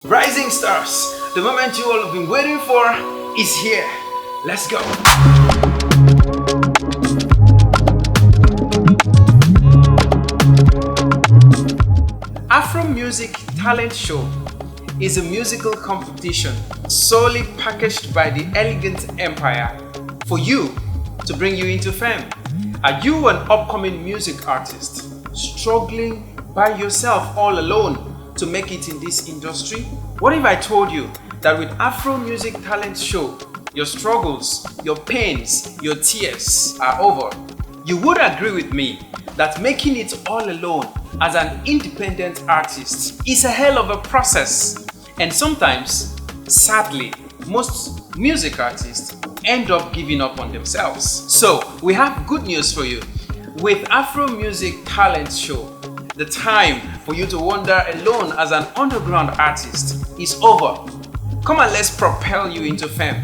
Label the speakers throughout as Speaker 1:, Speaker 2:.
Speaker 1: Rising stars, the moment you all have been waiting for is here. Let's go. AFROMUSIC Talent Show is a musical competition solely packaged by the Elegant Empire for you to bring you into fame. Are you an upcoming music artist struggling by yourself all alone to make it in this industry? What if I told you that with AFROMUSIC Talent Show, your struggles, your pains, your tears are over? You would agree with me that making it all alone as an independent artist is a hell of a process. And sometimes, sadly, most music artists end up giving up on themselves. So, we have good news for you. With AFROMUSIC Talent Show, the time for you to wander alone as an underground artist is over. Come and let's propel you into fame.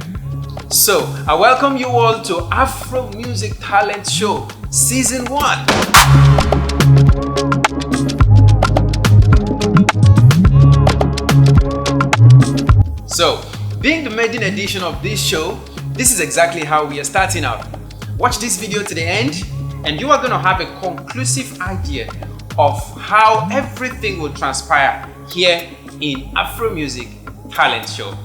Speaker 1: So, I welcome you all to AFROMUSIC Talent Show Season 1. So, being the maiden edition of this show, this is exactly how we are starting out. Watch this video to the end and you are going to have a conclusive idea of how everything will transpire here in AFROMUSIC Talent Show.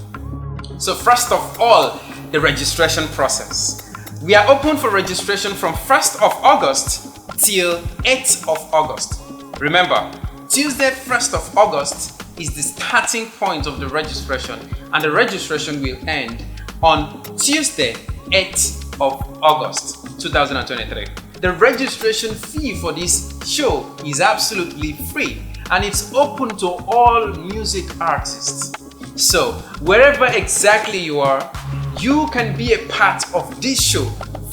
Speaker 1: So first of all, the registration process. We are open for registration from 1st of August till 8th of August. Remember, Tuesday 1st of August is the starting point of the registration, and the registration will end on Tuesday 8th of August 2023. The registration fee for this show is absolutely free and it's open to all music artists. So wherever exactly you are, you can be a part of this show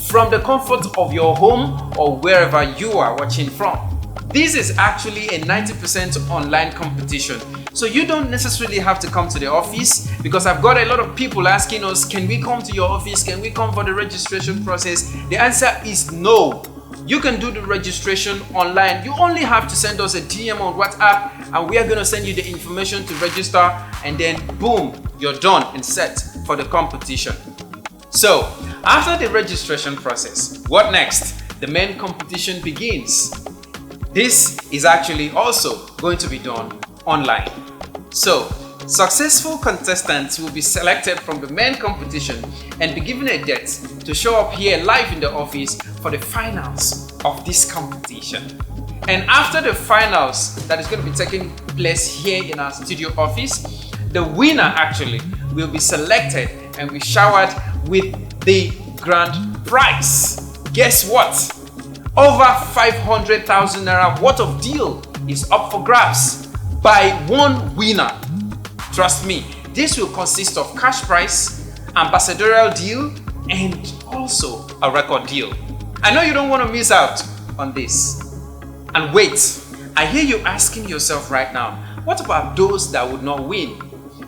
Speaker 1: from the comfort of your home or wherever you are watching from. This is actually a 90% online competition. So you don't necessarily have to come to the office, because I've got a lot of people asking us, can we come to your office? Can we come for the registration process? The answer is no. You can do the registration online. You only have to send us a DM on WhatsApp and we are going to send you the information to register, and then boom, you're done and set for the competition. So after the registration process, what next? The main competition begins. This is actually also going to be done online. So successful contestants will be selected from the main competition and be given a date to show up here live in the office for the finals of this competition. And after the finals that is going to be taking place here in our studio office, the winner actually will be selected and be showered with the grand prize. Guess what? Over 500,000 naira worth of deal is up for grabs by one winner. Trust me, this will consist of cash prize, ambassadorial deal, and also a record deal. I know you don't want to miss out on this. And wait, I hear you asking yourself right now, what about those that would not win?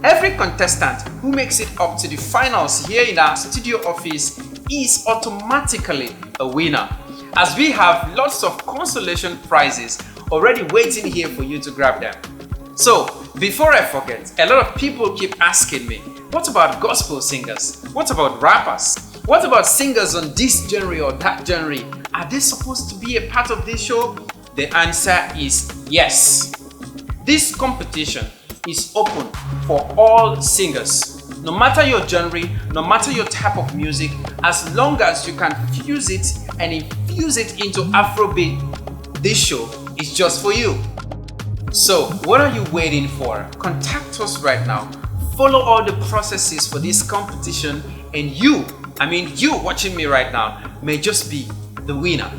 Speaker 1: Every contestant who makes it up to the finals here in our studio office is automatically a winner, as we have lots of consolation prizes already waiting here for you to grab them. So, before I forget, a lot of people keep asking me, what about gospel singers? What about rappers? What about singers on this genre or that genre? Are they supposed to be a part of this show? The answer is yes. This competition is open for all singers. No matter your genre, no matter your type of music, as long as you can fuse it and infuse it into Afrobeat, this show is just for you. So, what are you waiting for? Contact us right now. Follow all the processes for this competition, and you watching me right now, may just be the winner.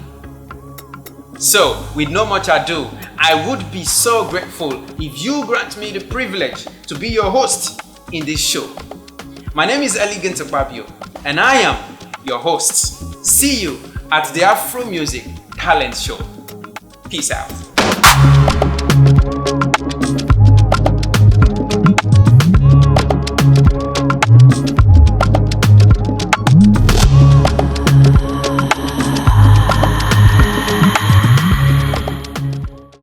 Speaker 1: So, with no much ado, I would be so grateful if you grant me the privilege to be your host in this show. My name is Elegant Fabio, and I am your host. See you at the AFROMUSIC Talent Show. Peace out.